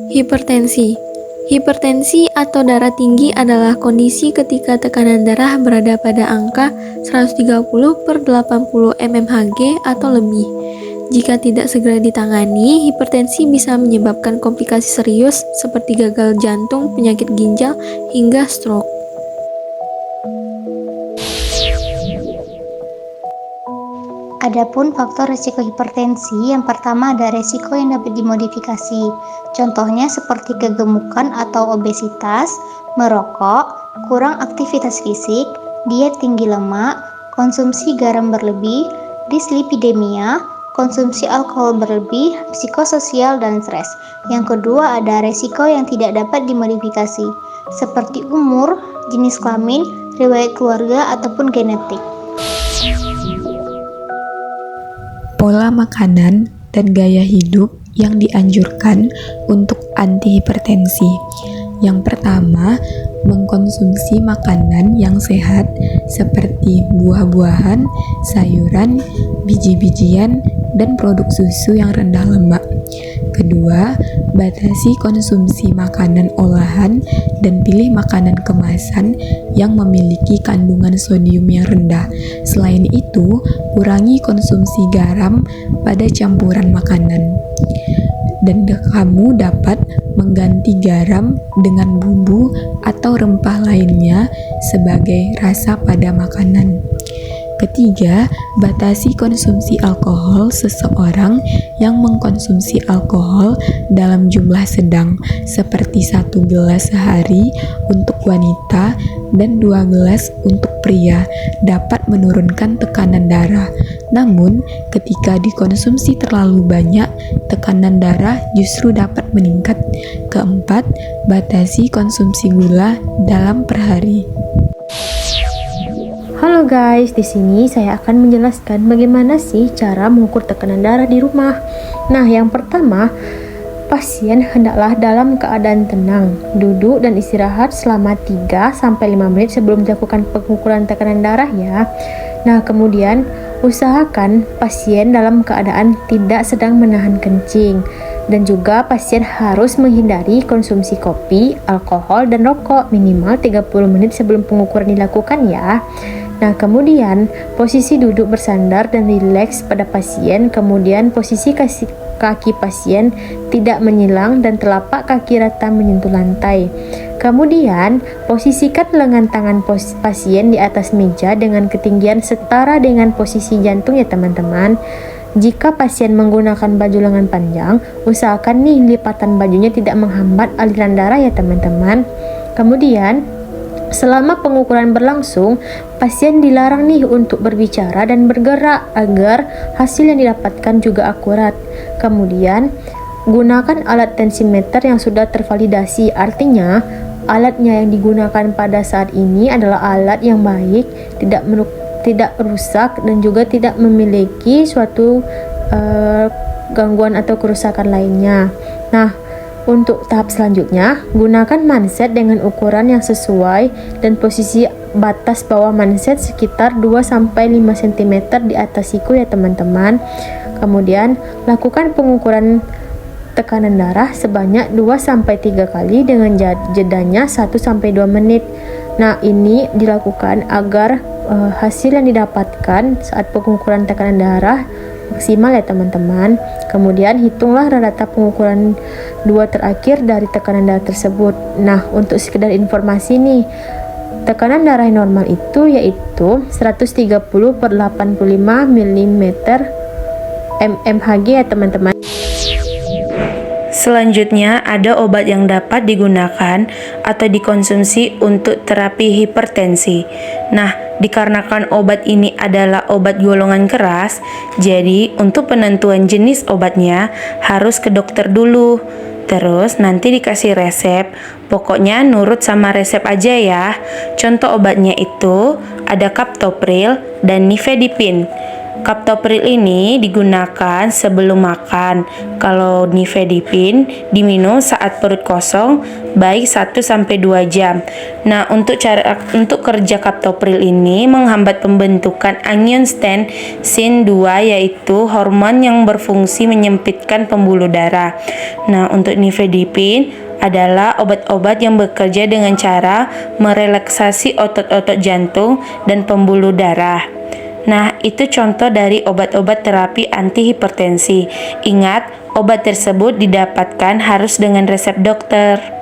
Hipertensi. Hipertensi atau darah tinggi adalah kondisi ketika tekanan darah berada pada angka 130/80 mmHg atau lebih. Jika tidak segera ditangani, hipertensi bisa menyebabkan komplikasi serius seperti gagal jantung, penyakit ginjal, hingga stroke. Adapun faktor risiko hipertensi, yang pertama ada risiko yang dapat dimodifikasi. Contohnya seperti kegemukan atau obesitas, merokok, kurang aktivitas fisik, diet tinggi lemak, konsumsi garam berlebih, dislipidemia, konsumsi alkohol berlebih, psikososial, dan stres. Yang kedua ada risiko yang tidak dapat dimodifikasi, seperti umur, jenis kelamin, riwayat keluarga, ataupun genetik. Pola makanan dan gaya hidup yang dianjurkan untuk antihipertensi. Yang pertama, mengkonsumsi makanan yang sehat seperti buah-buahan, sayuran, biji-bijian, dan produk susu yang rendah lemak. Kedua, batasi konsumsi makanan olahan dan pilih makanan kemasan yang memiliki kandungan sodium yang rendah. Selain itu, kurangi konsumsi garam pada campuran makanan. Dan kamu dapat mengganti garam dengan bumbu atau rempah lainnya sebagai rasa pada makanan. Ketiga, batasi konsumsi alkohol. Seseorang yang mengkonsumsi alkohol dalam jumlah sedang, seperti 1 gelas sehari untuk wanita dan 2 gelas untuk pria, dapat menurunkan tekanan darah. Namun, ketika dikonsumsi terlalu banyak, tekanan darah justru dapat meningkat. Keempat, batasi konsumsi gula dalam per hari. Halo guys, di sini saya akan menjelaskan bagaimana sih cara mengukur tekanan darah di rumah. Nah, yang pertama, pasien hendaklah dalam keadaan tenang, duduk dan istirahat selama 3-5 menit sebelum dilakukan pengukuran tekanan darah ya. Nah, kemudian usahakan pasien dalam keadaan tidak sedang menahan kencing. Dan juga pasien harus menghindari konsumsi kopi, alkohol, dan rokok minimal 30 menit sebelum pengukuran dilakukan ya. Nah, kemudian posisi duduk bersandar dan rileks pada pasien, kemudian posisi kaki pasien tidak menyilang dan telapak kaki rata menyentuh lantai. Kemudian, posisikan lengan tangan pasien di atas meja dengan ketinggian setara dengan posisi jantung ya teman-teman. Jika pasien menggunakan baju lengan panjang, usahakan nih lipatan bajunya tidak menghambat aliran darah ya teman-teman. Kemudian, selama pengukuran berlangsung, pasien dilarang nih untuk berbicara dan bergerak agar hasil yang didapatkan juga akurat. Kemudian, gunakan alat tensimeter yang sudah tervalidasi, artinya alatnya yang digunakan pada saat ini adalah alat yang baik, tidak rusak dan juga tidak memiliki suatu gangguan atau kerusakan lainnya. Nah, untuk tahap selanjutnya, gunakan manset dengan ukuran yang sesuai dan posisi batas bawah manset sekitar 2-5 cm di atas siku ya teman-teman. Kemudian, lakukan pengukuran tekanan darah sebanyak 2-3 kali dengan jedanya 1-2 menit. Nah, ini dilakukan agar hasil yang didapatkan saat pengukuran tekanan darah maksimal ya teman-teman. Kemudian hitunglah rata pengukuran 2 terakhir dari tekanan darah tersebut. Nah, untuk sekedar informasi nih, tekanan darah normal itu yaitu 130/85 mmHg ya teman-teman. Selanjutnya, ada obat yang dapat digunakan atau dikonsumsi untuk terapi hipertensi. Nah, dikarenakan obat ini adalah obat golongan keras, jadi untuk penentuan jenis obatnya harus ke dokter dulu. Terus nanti dikasih resep, pokoknya nurut sama resep aja ya. Contoh obatnya itu ada captopril dan nifedipin. Captopril ini digunakan sebelum makan. Kalau nifedipin diminum saat perut kosong, baik 1-2 jam. Nah, untuk kerja captopril ini menghambat pembentukan angiotensin 2, yaitu hormon yang berfungsi menyempitkan pembuluh darah. Nah, untuk nifedipin adalah obat-obat yang bekerja dengan cara merelaksasi otot-otot jantung dan pembuluh darah. Nah, itu contoh dari obat-obat terapi antihipertensi. Ingat, obat tersebut didapatkan harus dengan resep dokter.